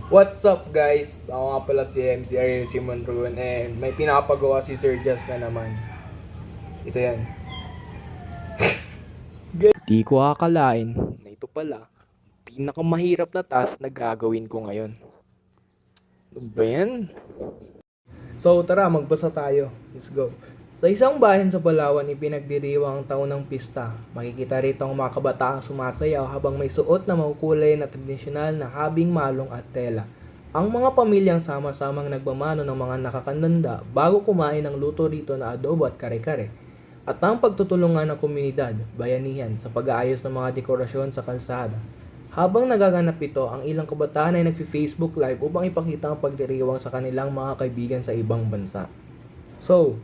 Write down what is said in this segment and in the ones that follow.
What's up guys? Ako nga pala si MC Ariel Simon Ruan and may pinapagawa si Sir Just na naman. Ito yan. Di ko akalain na ito pala pinakamahirap na task na gagawin ko ngayon. Ano ba yan? So tara, magbasa tayo. Let's go. Sa isang bayan sa Palawan, ipinagdiriwang ang taon ng pista. Makikita rito ang mga kabataang sumasayaw habang may suot na makukulay na tradisyonal na habing malong at tela. Ang mga pamilyang sama-samang nagmamano ng mga nakakandanda bago kumain ng luto rito na adobo at kare-kare. At ang pagtutulungan ng komunidad, bayanihan sa pag-aayos ng mga dekorasyon sa kalsada. Habang nagaganap ito, ang ilang kabataan ay nagfi-Facebook Live upang ipakita ang pagdiriwang sa kanilang mga kaibigan sa ibang bansa. So,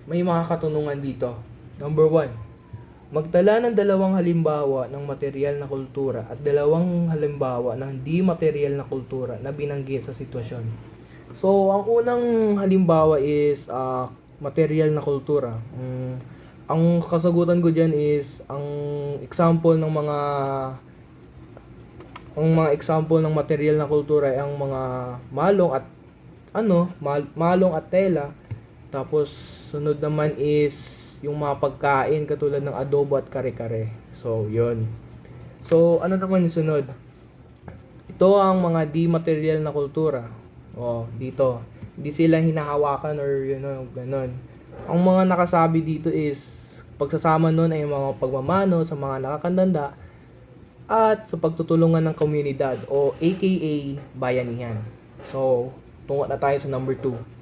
may mga katanungan dito. Number 1. Magtala ng dalawang halimbawa ng material na kultura at dalawang halimbawa ng di material na kultura na binanggit sa sitwasyon. So, ang unang halimbawa is material na kultura. Ang kasagutan ko dyan is ang example ng mga example ng material na kultura ay ang mga malong at malong at tela. Tapos sunod naman is yung mga pagkain katulad ng adobo at kare-kare. So, 'yun. So, ano naman yung sunod? Ito ang mga di material na kultura. Dito. Hindi sila hinahawakan or ganun. Ang mga nakasabi dito is pagsasama nun ay mga pagmamano sa mga nakakandanda at sa pagtutulungan ng komunidad o aka bayanihan. So, tungo na tayo sa number 2.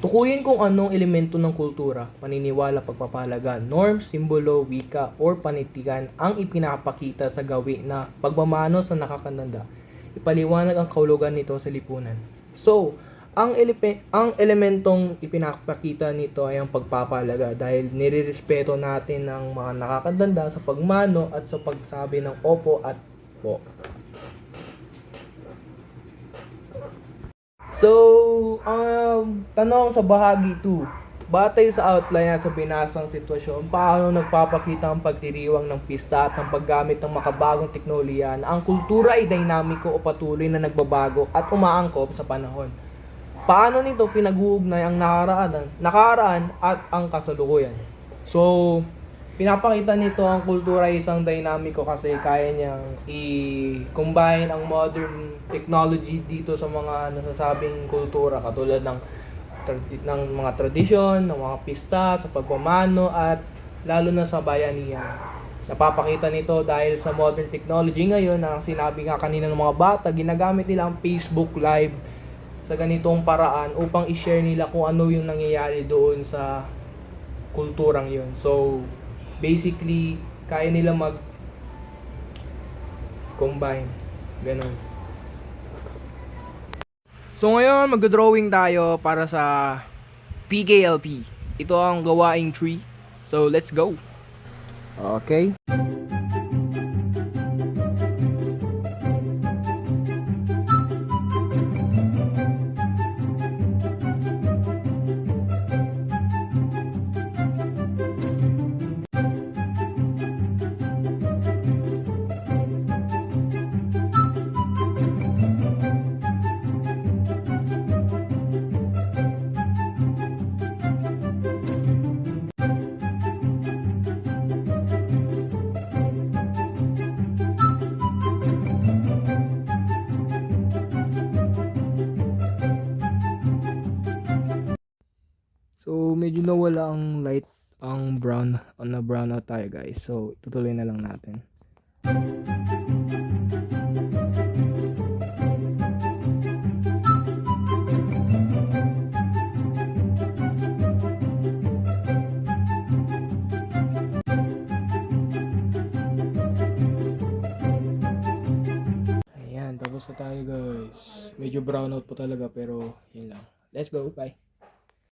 Tukuyin kung anong elemento ng kultura, paniniwala, pagpapahalaga, norm, simbolo, wika, or panitikan ang ipinapakita sa gawi na pagmamano sa nakakandanda. Ipaliwanag ang kahulugan nito sa lipunan. So, ang elementong ipinapakita nito ay ang pagpapahalaga dahil nirerespeto natin ang mga nakakandanda sa pagmano at sa pagsabi ng opo at po. So, tanong sa bahagi 2. Batay sa outline at sa binasang sitwasyon, paano nagpapakita ang pagdiriwang ng pista at ang paggamit ng makabagong teknolohiya na ang kultura ay dinamiko o patuloy na nagbabago at umaangkop sa panahon? Paano nito pinag-uugnay ang nakaraan at ang kasalukuyan? So, pinapakita nito ang kultura ay isang dinamiko kasi kaya niyang i-combine ang modern technology dito sa mga nasasabing kultura katulad ng mga tradisyon, ng mga pista, sa pagmamano at lalo na sa bayanihan. Napapakita nito dahil sa modern technology ngayon na sinabi nga kanina ng mga bata, ginagamit nila ang Facebook Live sa ganitong paraan upang i-share nila kung ano yung nangyayari doon sa kulturang yun. So, basically, kaya nila mag-combine. Ganun. So ngayon, mag-drawing tayo para sa PKLP. Ito ang gawaing tree. So, let's go. Okay. So, medyo nawala ang light, ang brown, na brown out tayo guys. So, tutuloy na lang natin. Ayan, tapos na tayo guys. Medyo brown out po talaga pero yun lang. Let's go, bye.